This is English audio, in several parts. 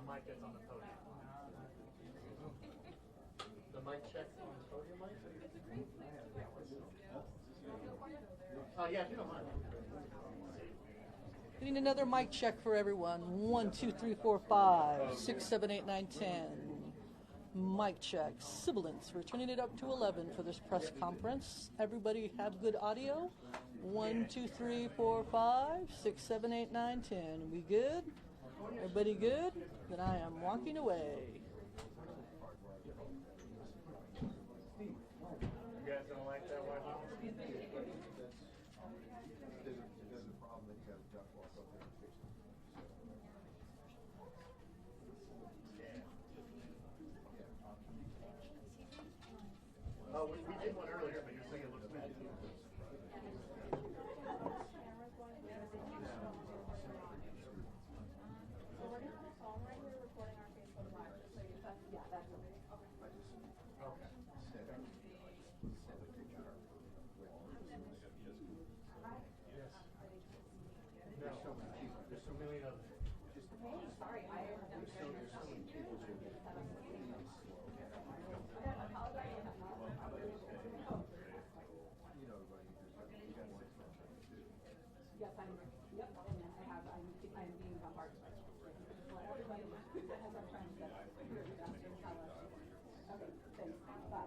mic that's on the podium. The mic check on the podium mic? Yeah, if you don't mind. We need another mic check for everyone. 1, 2, 3, 4, 5, 6, 7, 8, 9, 10. Mic check. Sibilance. We're turning it up to 11 for this press conference. Everybody have good audio? 1, 2, 3, 4, 5, 6, 7, 8, 9, 10. We good? Everybody good? Then I am walking away. You guys don't like that white house? There's a problem that you got to duck walk up there and fix it. Oh, we did one earlier, but you're saying it looks bad. Yeah, that's okay. Okay. Yes. No, there's so many of them. Sorry, There's so many people who you know, like, you got one too. Yes, I'm. Yep, and I have. I'm being the hard. Everybody has our friends that okay, thanks. Bye.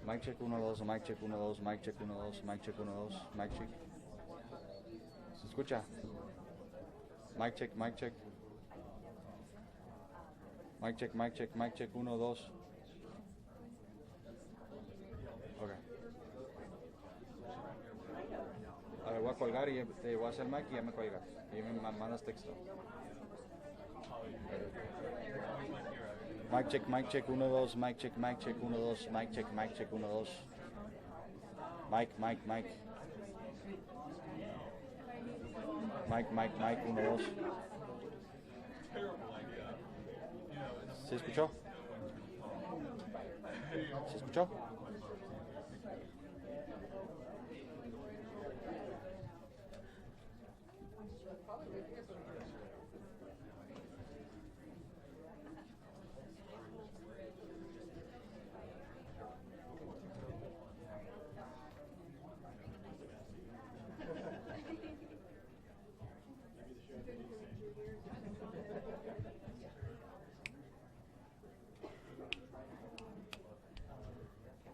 Mic check 1, 2, mic check 1, 2, mic check 1, 2, mic check 1, 2, mic check. ¿Se escucha? Mic check, mic check. Mic check, mic check, mic check 1, 2. Ok. A ver, voy a colgar y te voy a hacer mic y ya me cuelgas. Y me mandas texto. Mic check 1, 2, mic check 1, 2, mic check 1, 2. Mic, mic, mic. Mic, mic, mic, 1, 2. ¿Se escuchó? ¿Se escuchó?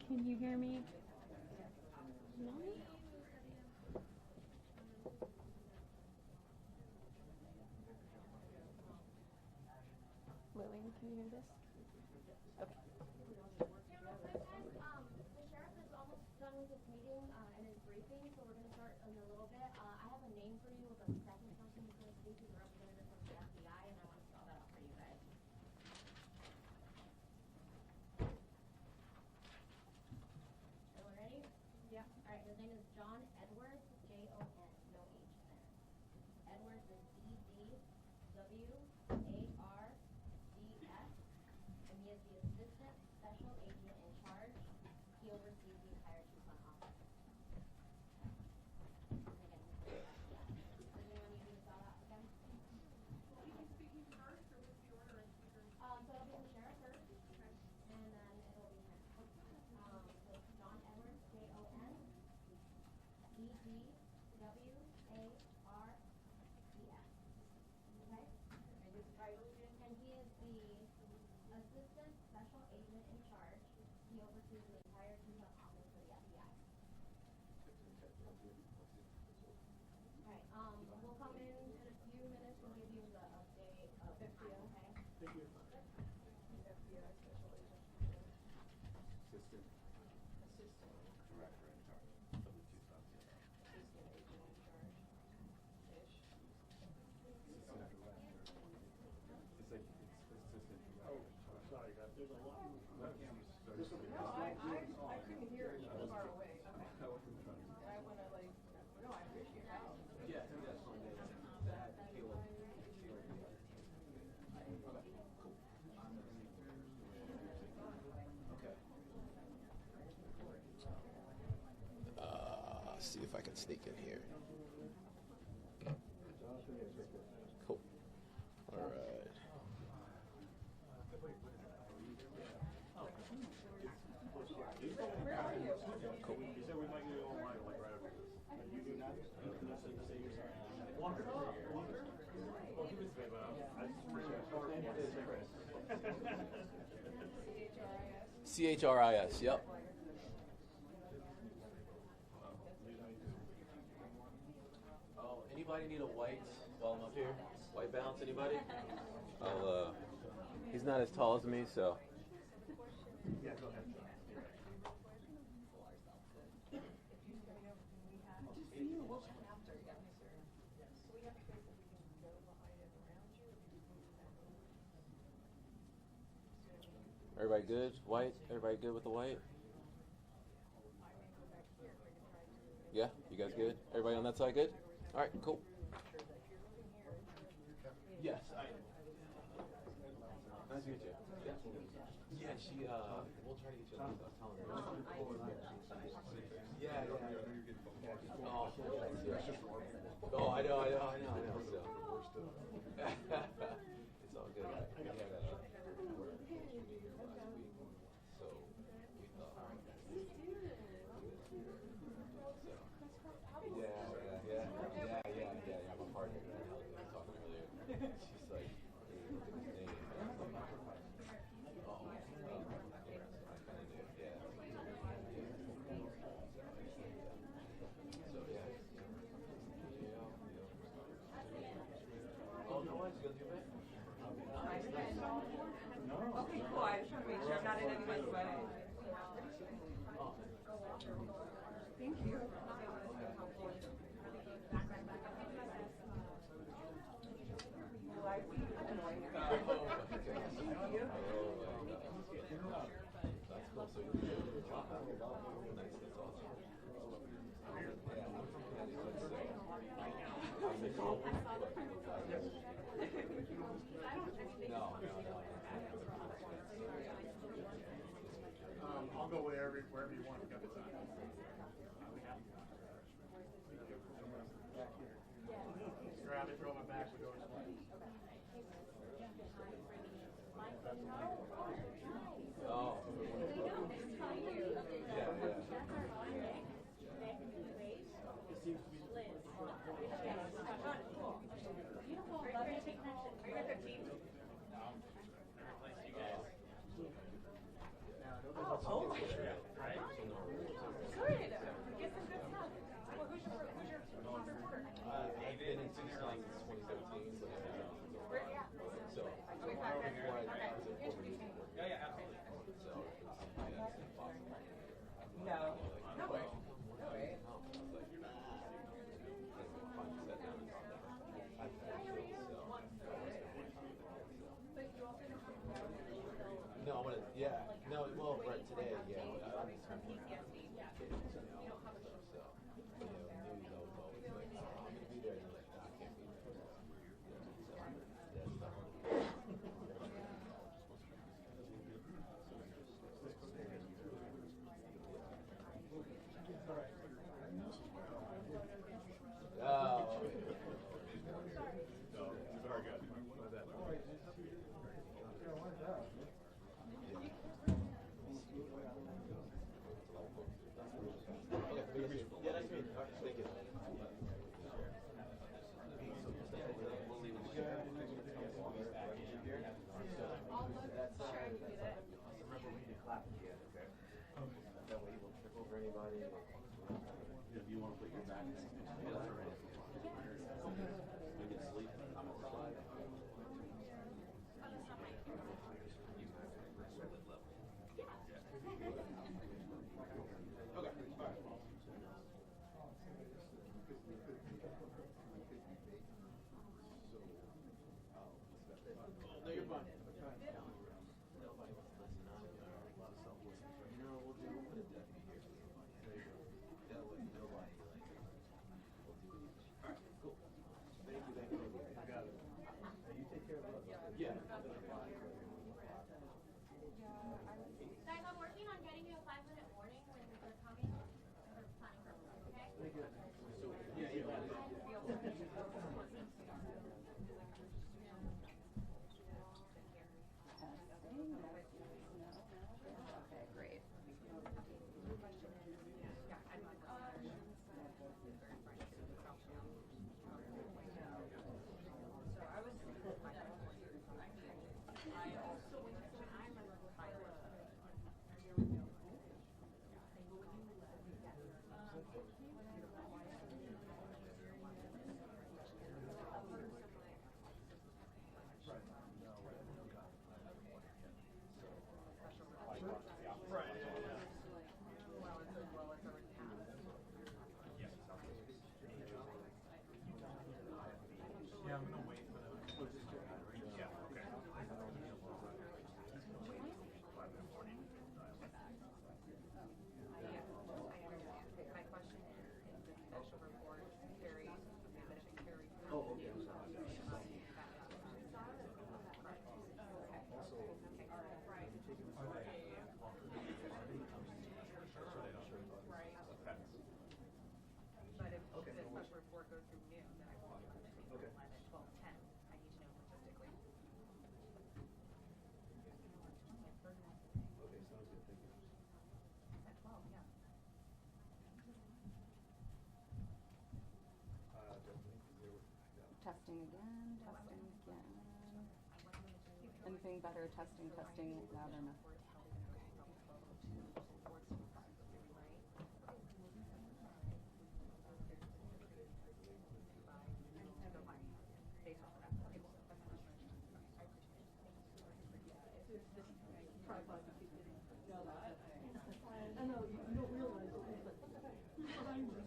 Can you hear me? No? Lillian, can you hear this? Okay. The sheriff is almost done with his meeting and his briefing, so we're going to start in a little bit. I have a name for you with a second person who's going to speak, who's a representative from the FBI, and I want to spell that out for you guys. Everyone ready? Yeah. All right, his name is John Edwards, Jon, no H in there. Edwards is EDWARDS, and he is the Assistant Special Agent in charge. He oversees the entire Tucson office. Again, does anyone need me to spell that again? Will he be speaking first, or what's the order of speakers? So it'll be the sheriff first, and then it'll be him. to the entire Pima office for the FBI. Alright, we'll come in a few minutes and give you the update of the time, okay? Thank you. FBI special agent. Assistant Assistant. director in charge of the two spots. Assistant agent in charge. Ish. Assistant director. It's like, it's assistant director. Oh, sorry, guys. There's a lot. This will be. No, I couldn't hear it. You were far away. Okay. I wasn't trying to. And I wanna like, no, I appreciate your help. Yeah, that's one day. That, Caleb. See if I can sneak in here. Cool. All right. Where are you? Cool. He said we might do it online, like right after this. But you do not. You can also say you're sorry. Walker. Walker. Well, he was good, but I just appreciate it. CHRIS. Yep. Oh, anybody need a white while I'm up here? White balance, anybody? He's not as tall as me, so. Yeah, go ahead. Everybody good? White? Everybody good with the white? Yeah? You guys good? Everybody on that side good? Alright, cool. Yes, nice to meet you. Yeah, she, we'll try to get you on this. I was telling her. Yeah. Oh, oh, I know. So. It's all good. We had a work meeting last week, so we thought. Yeah. My partner, I was talking earlier. She's like, look at his name. Oh, no one's gonna do it? Okay, cool. I just want to make sure I'm not in anyone's way. Thank you. I'll go wherever you want. We got the time. Grab it, throw my back, we go to Oh. Oh, right? Good. Get some good stuff. Well, who's your reporter? I've been in Tucson since 2017, but Where you at? so Okay, back there. Okay, introduce me. yeah, absolutely. So yeah, it's impossible. No. No way. No way. No, I'm gonna, yeah. No, well, right today, yeah. I'm just From PTSD. Yeah. You don't have a show. So, you know, news, I was always like, oh, I'm gonna be there, and they're like, no, I can't be there. Oh. Very good. Yeah, I'm gonna wait for them. Yeah, okay. My question is the special report carries, that it should carry through. Oh, okay. But if the special report goes through noon, then I won't be able to take the line at 12:10. I need to know logistically. Okay, sounds good, thank you. At 12, yeah. Definitely, 'cause they were, Testing again, testing again. Anything better? Testing, testing, loud enough. I know, you don't realize it, but I'm just,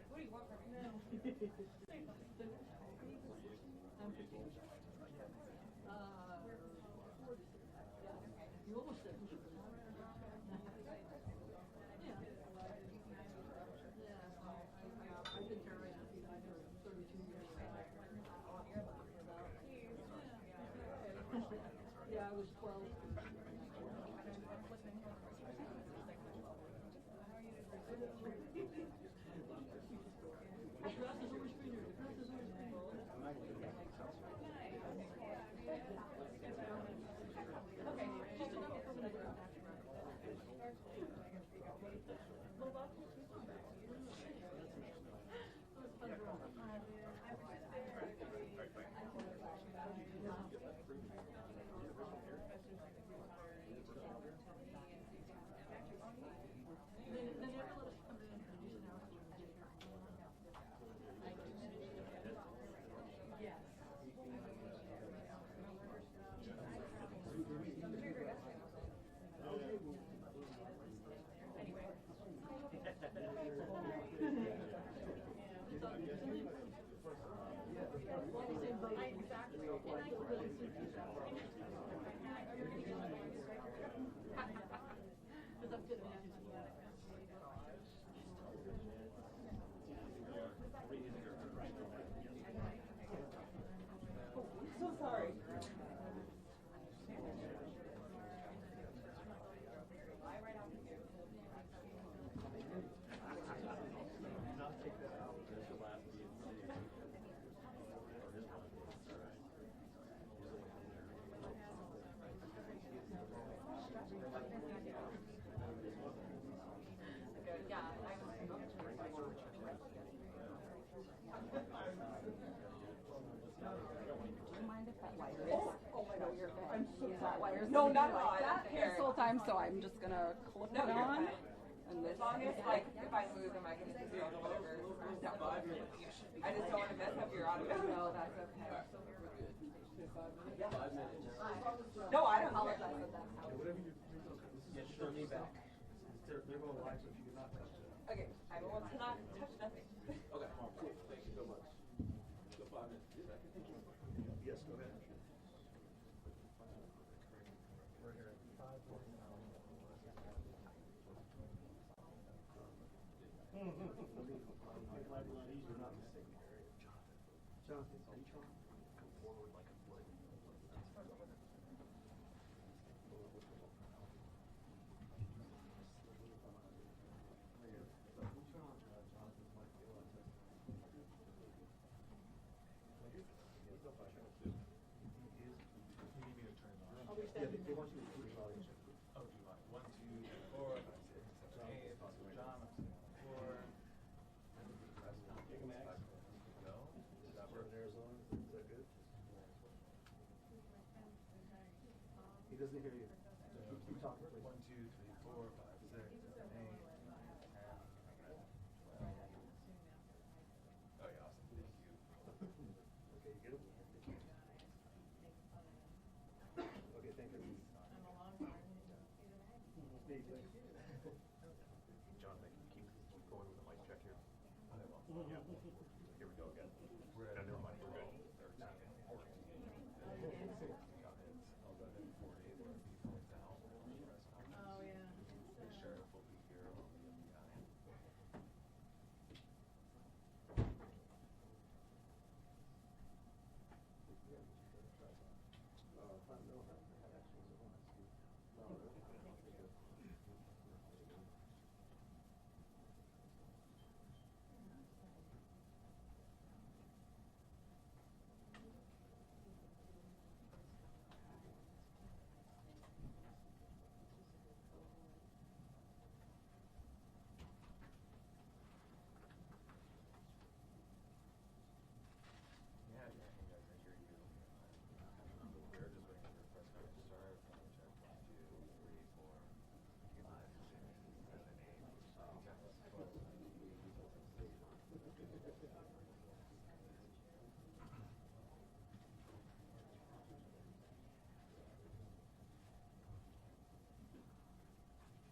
what do you want from me? I'm 50. You almost said. Yeah. I've been carrying it for 32 years. Yeah, I was 12. The grass is always greener. The grass is always greener. Okay, just another photograph. They never let us come in and introduce an hour. Yes. So sorry. Do you mind if that wire is? Oh my God, you're good. I'm so Use that wire. No, not at all. I like don't that care. this whole time, so I'm just gonna clip No, it you're on. fine. And this As long as, is like, if I move them, I can just go over. I just don't want to mess up your audio. No, that's okay. No, I don't Apologize care. if that's how. whatever you, yeah, just don't need back. They're going live, so if you cannot touch it. Okay, I will not touch nothing. Okay, cool. Thank you so much. So 5 minutes. Yes, go ahead. Life a lot easier, not mistaken. Jonathan, are you trying? Come forward like a foot. Yeah, they want you to do it. Oh, do you want 1, 2, 3, 4, 5, 6, 7, 8. So John, I'm sitting on 4. Big Max. No. Is that where in Arizona? He doesn't hear you. Keep talking, please. 1, 2, 3, 4, 5, 6, 7, 8, 9, 10, 11, 12. Oh, yeah, awesome. Thank you. Okay, you get him? Okay, thank you. Steve, thanks. Jonathan, keep going with the mic check here. I will. Yeah. Here we go again. We're at never mind. We're good. 13, 14, 15, 16 comments. 11, 40, where he points out. Oh, yeah. The sheriff will be here on the FBI. Yeah, yeah, hey guys, I hear you. We're just waiting for the press conference to start. Check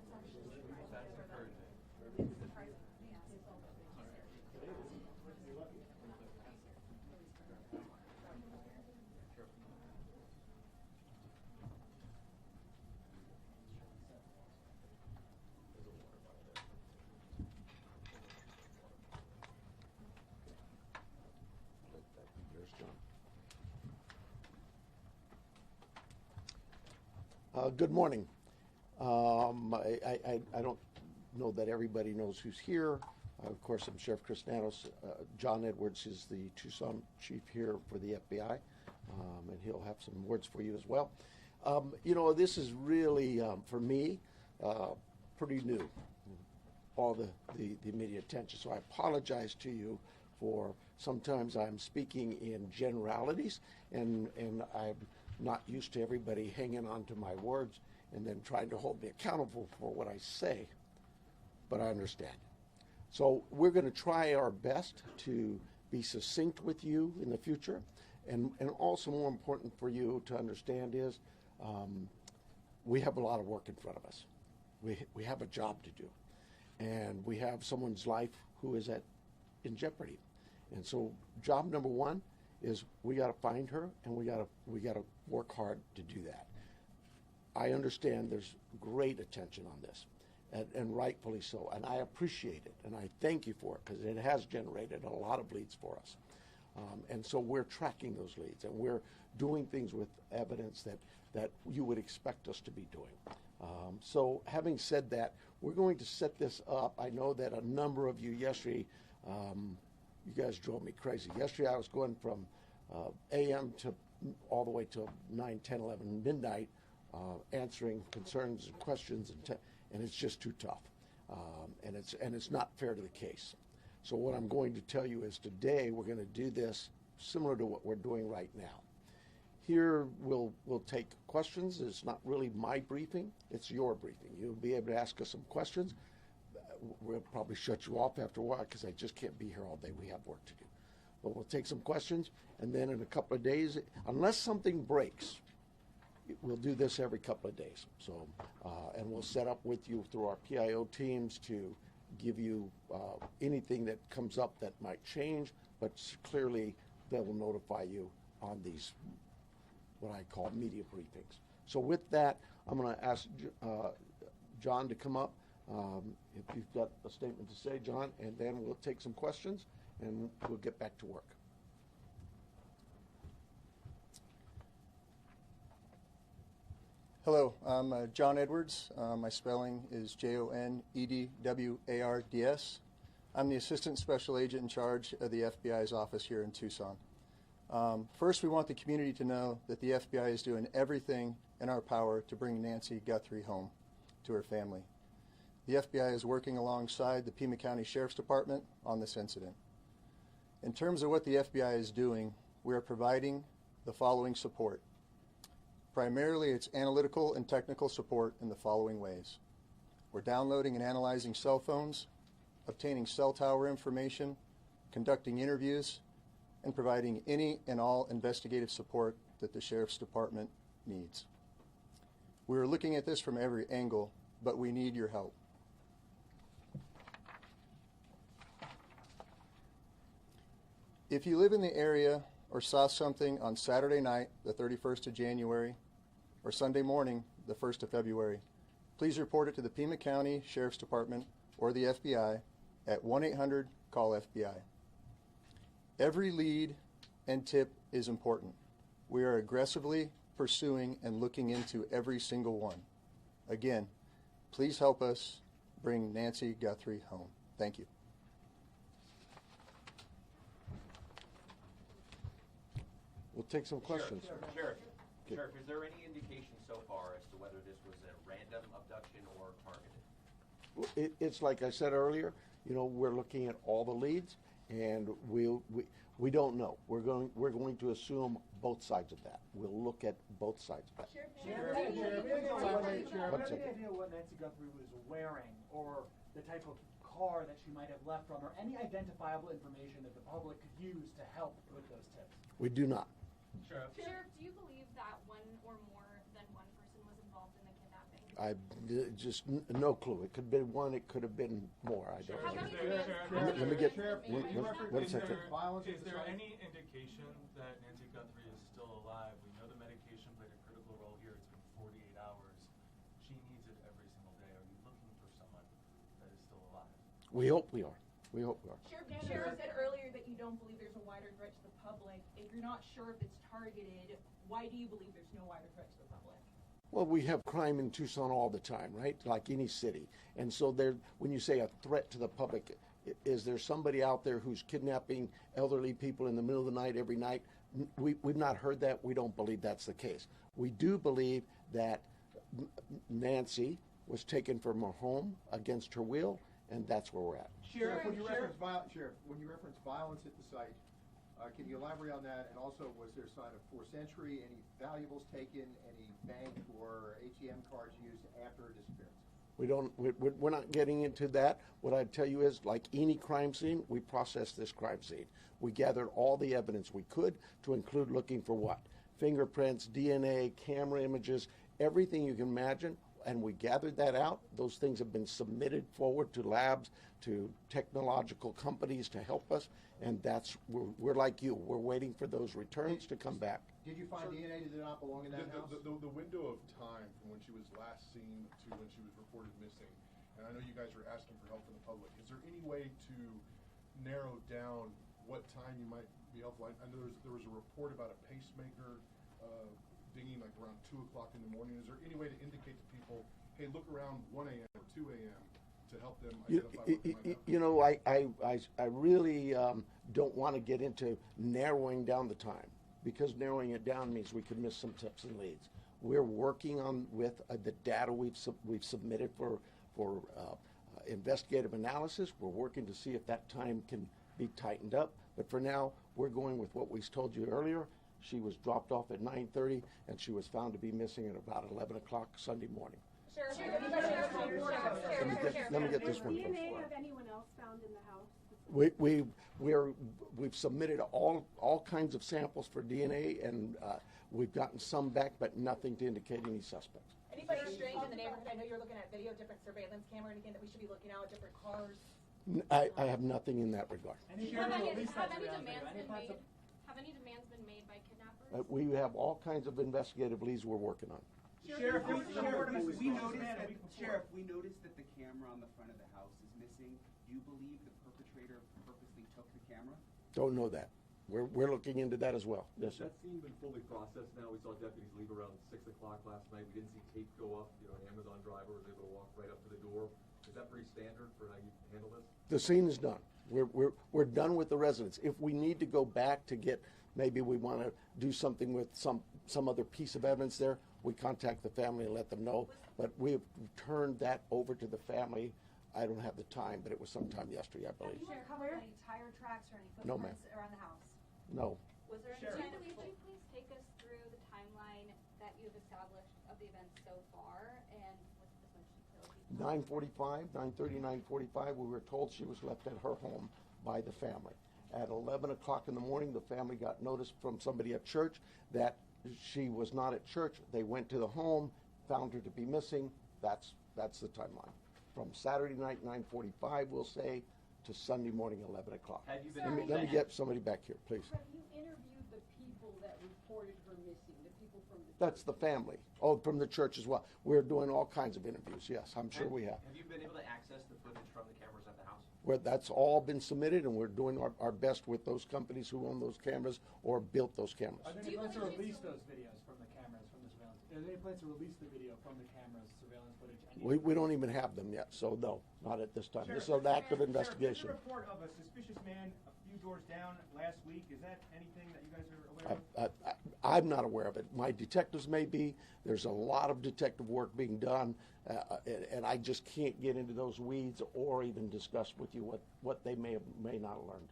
1, 2, 3, 4, 5, 6, 7, 8, 12. Good morning. I don't know that everybody knows who's here. Of course, I'm Sheriff Chris Natos. John Edwards is the Tucson chief here for the FBI, and he'll have some words for you as well. You know, this is really, for me, pretty new, all the media attention. So I apologize to you for sometimes I'm speaking in generalities, and I'm not used to everybody hanging on to my words and then trying to hold me accountable for what I say, but I understand. So we're going to try our best to be succinct with you in the future, and also more important for you to understand is we have a lot of work in front of us. We have a job to do, and we have someone's life who is in jeopardy. And so job number one is we got to find her, and we got to work hard to do that. I understand there's great attention on this, and rightfully so, and I appreciate it, and I thank you for it, because it has generated a lot of leads for us. And so we're tracking those leads, and we're doing things with evidence that you would expect us to be doing. So having said that, we're going to set this up. I know that a number of you yesterday, you guys drove me crazy. Yesterday I was going from a.m. to all the way till 9, 10, 11, midnight, answering concerns and questions, and it's just too tough. And it's not fair to the case. So what I'm going to tell you is today we're going to do this similar to what we're doing right now. Here we'll take questions. It's not really my briefing, it's your briefing. You'll be able to ask us some questions. We'll probably shut you off after a while because I just can't be here all day. We have work to do. But we'll take some questions, and then in a couple of days, unless something breaks, we'll do this every couple of days. So, and we'll set up with you through our PIO teams to give you anything that comes up that might change, but clearly they will notify you on these, what I call media briefings. So with that, I'm going to ask John to come up. If you've got a statement to say, John, and then we'll take some questions and we'll get back to work. Hello, I'm John Edwards. My spelling is Jonedwards. I'm the Assistant Special Agent in charge of the FBI's office here in Tucson. First, we want the community to know that the FBI is doing everything in our power to bring Nancy Guthrie home to her family. The FBI is working alongside the Pima County Sheriff's Department on this incident. In terms of what the FBI is doing, we are providing the following support. Primarily, it's analytical and technical support in the following ways. We're downloading and analyzing cell phones, obtaining cell tower information, conducting interviews, and providing any and all investigative support that the Sheriff's Department needs. We're looking at this from every angle, but we need your help. If you live in the area or saw something on Saturday night, the 31st of January, or Sunday morning, the 1st of February, please report it to the Pima County Sheriff's Department or the FBI at 1-800-CALL-FBI. Every lead and tip is important. We are aggressively pursuing and looking into every single one. Again, please help us bring Nancy Guthrie home. Thank you. We'll take some questions. Sheriff, is there any indication so far as to whether this was a random abduction or targeted? It's like I said earlier, you know, we're looking at all the leads, and we don't know. We're going to assume both sides of that. We'll look at both sides of that. Sheriff, any idea what Nancy Guthrie was wearing, or the type of car that she might have left from, or any identifiable information that the public could use to help with those tips? We do not. Sheriff, do you believe that one or more than one person was involved in the kidnapping? I just no clue. It could have been one. It could have been more. I don't know. Let me get. One second. Is there any indication that Nancy Guthrie is still alive? We know the medication played a critical role here. It's been 48 hours. She needs it every single day. Are you looking for someone that is still alive? We hope we are. We hope we are. Sheriff said earlier that you don't believe there's a wider threat to the public. If you're not sure if it's targeted, why do you believe there's no wider threat to the public? Well, we have crime in Tucson all the time, right? Like any city. And so there, when you say a threat to the public, is there somebody out there who's kidnapping elderly people in the middle of the night every night? We've not heard that. We don't believe that's the case. We do believe that Nancy was taken from her home against her will, and that's where we're at. Sheriff, when you reference violence at the site, can you elaborate on that? And also, was there a sign of forced entry, any valuables taken, any bank or ATM cards used after her disappearance? We're not getting into that. What I'd tell you is, like any crime scene, we processed this crime scene. We gathered all the evidence we could, to include looking for what? Fingerprints, DNA, camera images, everything you can imagine, and we gathered that out. Those things have been submitted forward to labs, to technological companies to help us, and we're like you. We're waiting for those returns to come back. Did you find DNA that did not belong in that house? The window of time from when she was last seen to when she was reported missing, and I know you guys are asking for help from the public, is there any way to narrow down what time you might be helpful? I know there was a report about a pacemaker dinging like around 2 o'clock in the morning. Is there any way to indicate to people, hey, look around 1 a.m. or 2 a.m. to help them identify what they might have? You know, I really don't want to get into narrowing down the time, because narrowing it down means we could miss some tips and leads. We're working on with the data we've submitted for investigative analysis. We're working to see if that time can be tightened up. But for now, we're going with what we told you earlier. She was dropped off at 9:30, and she was found to be missing at about 11 o'clock Sunday morning. Sheriff, Let me get this one. DNA of anyone else found in the house? We've submitted all kinds of samples for DNA, and we've gotten some back, but nothing to indicate any suspects. Anybody strange in the neighborhood? I know you're looking at video, different surveillance camera, anything that we should be looking out, different cars? I have nothing in that regard. Have any demands been made by kidnappers? We have all kinds of investigative leads we're working on. Sheriff, we noticed that the camera on the front of the house is missing. Do you believe the perpetrator purposely took the camera? Don't know that. We're looking into that as well. Yes, sir. That scene been fully processed now? We saw deputies leave around 6 o'clock last night. We didn't see tape go up. You know, an Amazon driver was able to walk right up to the door. Is that pretty standard for how you handle this? The scene is done. We're done with the residents. If we need to go back to get, maybe we want to do something with some other piece of evidence there, we contact the family and let them know. But we have turned that over to the family. I don't have the time, but it was sometime yesterday, I believe. Have you recovered any tire tracks or any No, ma'am. footprints around the house? No. Was there Sheriff. any Could you please take us through the timeline that you've established of the events so far and what's this much detail? 9:30, 9:45, we were told she was left at her home by the family. At 11 o'clock in the morning, the family got notice from somebody at church that she was not at church. They went to the home, found her to be missing. That's the timeline. From Saturday night, 9:45, we'll say, to Sunday morning, 11 o'clock. Let me get somebody back here, please. Have you interviewed the people that reported her missing, the people from the church? That's the family. Oh, from the church as well. We're doing all kinds of interviews, yes, I'm sure we have. Have you been able to access the footage from the cameras at the house? That's all been submitted, and we're doing our best with those companies who own those cameras or built those cameras. Are there any plans to release those videos from the cameras, from the surveillance? Are there any plans to release the video from the cameras, surveillance footage? We don't even have them yet, so no, not at this time. This is an active investigation. There's a report of a suspicious man a few doors down last week. Is that anything that you guys are aware of? I'm not aware of it. My detectives may be. There's a lot of detective work being done, and I just can't get into those weeds or even discuss with you what they may not have learned.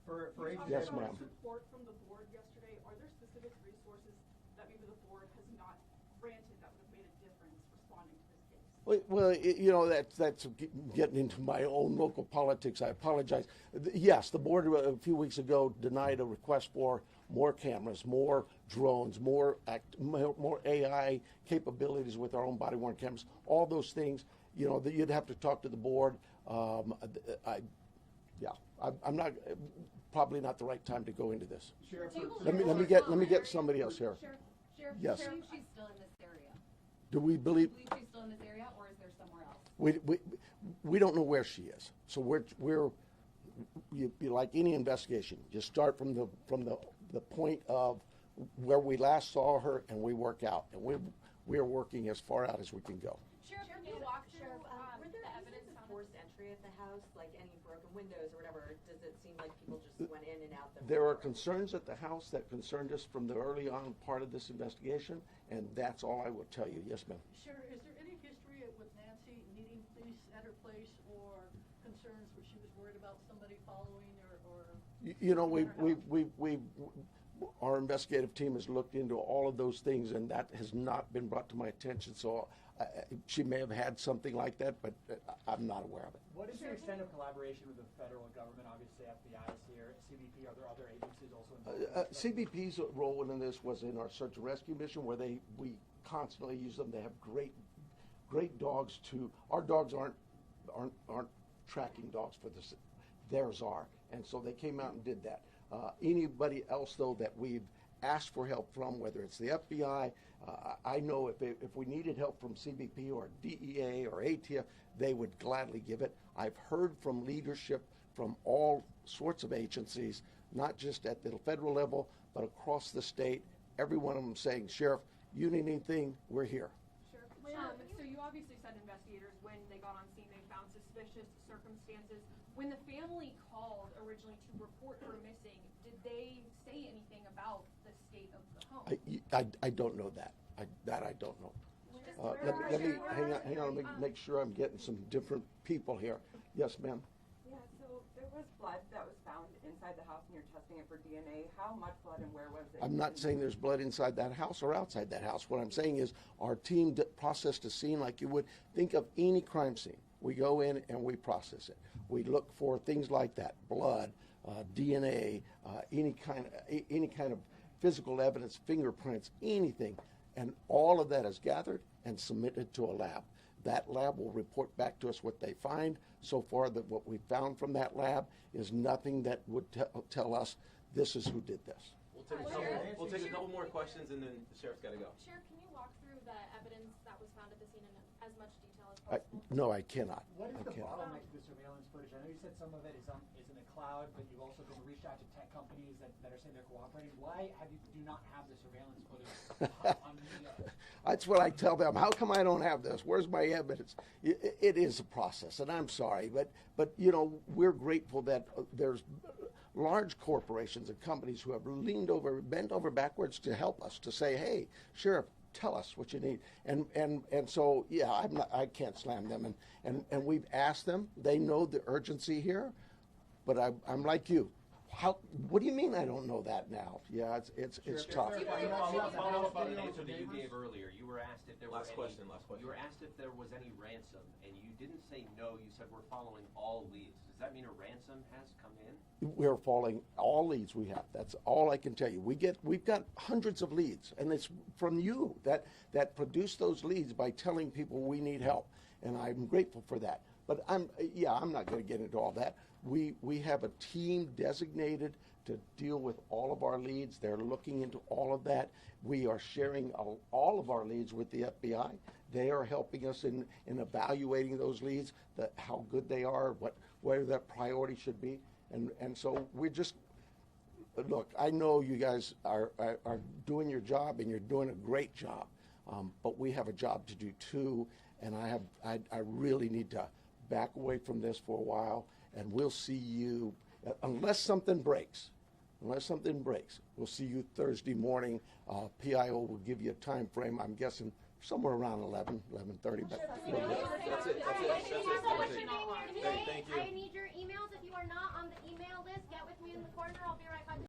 Yes, ma'am. Report from the board yesterday. Are there specific resources that maybe the board has not granted that would have made a difference responding to this case? Well, you know, that's getting into my own local politics. I apologize. Yes, the board a few weeks ago denied a request for more cameras, more drones, more AI capabilities with our own body-worn cameras. All those things, you know, that you'd have to talk to the board. I'm not probably not the right time to go into this. Let me get somebody else here. Sheriff, Yes. do you believe she's still in this area? Do we believe? Do you believe she's still in this area, or is there somewhere else? We don't know where she is. So we're like any investigation. You start from the point of where we last saw her, and we work out, and we are working as far out as we can go. Sheriff, can you walk through the evidence found forced entry at the house, like any broken windows or whatever? Or does it seem like people just went in and out the There are front door? concerns at the house that concerned us from the early on part of this investigation, and that's all I will tell you. Yes, ma'am. Sharon, is there any history with Nancy needing police at her place or concerns where she was worried about somebody following or You know, our investigative team has looked into all of those things, and that has not been brought to my attention. So she may have had something like that, but I'm not aware of it. What is the extent of collaboration with the federal government? Obviously, FBI is here, CBP. Are there other agencies also involved? CBP's role in this was in our search and rescue mission, where we constantly use them. They have great dogs too. Our dogs aren't tracking dogs for this. Theirs are, and so they came out and did that. Anybody else though that we've asked for help from, whether it's the FBI, I know if we needed help from CBP or DEA or ATF, they would gladly give it. I've heard from leadership from all sorts of agencies, not just at the federal level, but across the state. Every one of them saying, Sheriff, you need anything, we're here. Sure. So you obviously said investigators, when they got on scene, they found suspicious circumstances. When the family called originally to report her missing, did they say anything about the state of the home? I don't know that. I don't know. Let me hang on. Let me make sure I'm getting some different people here. Yes, ma'am. Yeah. So there was blood that was found inside the house, and you're testing it for DNA. How much blood and where was it? I'm not saying there's blood inside that house or outside that house. What I'm saying is our team processed a scene like you would think of any crime scene. We go in and we process it. We look for things like that: blood, DNA, any kind of physical evidence, fingerprints, anything, and all of that is gathered and submitted to a lab. That lab will report back to us what they find. So far, that what we found from that lab is nothing that would tell us this is who did this. We'll take a couple more questions, and then the sheriff's got to go. Sheriff, can you walk through the evidence that was found at the scene in as much detail as possible? No, I cannot. What is I the cannot. bottleneck to the surveillance footage? I know you said some of it is in the cloud, but you've also been reached out to tech companies that are saying they're cooperating. Why do you not have the surveillance footage on media? That's what I tell them. How come I don't have this? Where's my evidence? It is a process, and I'm sorry, but you know, we're grateful that there's large corporations and companies who have bent over backwards to help us, to say, hey, Sheriff, tell us what you need. And so, yeah, I can't slam them. And we've asked them. They know the urgency here, but I'm like you. What do you mean I don't know that now? Yeah, it's tough. Follow up on an answer that you gave earlier. You were asked if there Last were question. You were asked if there was any ransom, and you didn't say no. You said we're following all leads. Does that mean a ransom has come in? We're following all leads we have. That's all I can tell you. We've got hundreds of leads, and it's from you that produce those leads by telling people we need help, and I'm grateful for that. But I'm not going to get into all that. We have a team designated to deal with all of our leads. They're looking into all of that. We are sharing all of our leads with the FBI. They are helping us in evaluating those leads, how good they are, where their priority should be. And so we're just, look, I know you guys are doing your job, and you're doing a great job, but we have a job to do too, and I really need to back away from this for a while, and we'll see you, unless something breaks, we'll see you Thursday morning. PIO will give you a time frame, I'm guessing somewhere around 11:30. But That's it. Thank you. I need your emails. If you are not on the email list, get with me in the corner. I'll be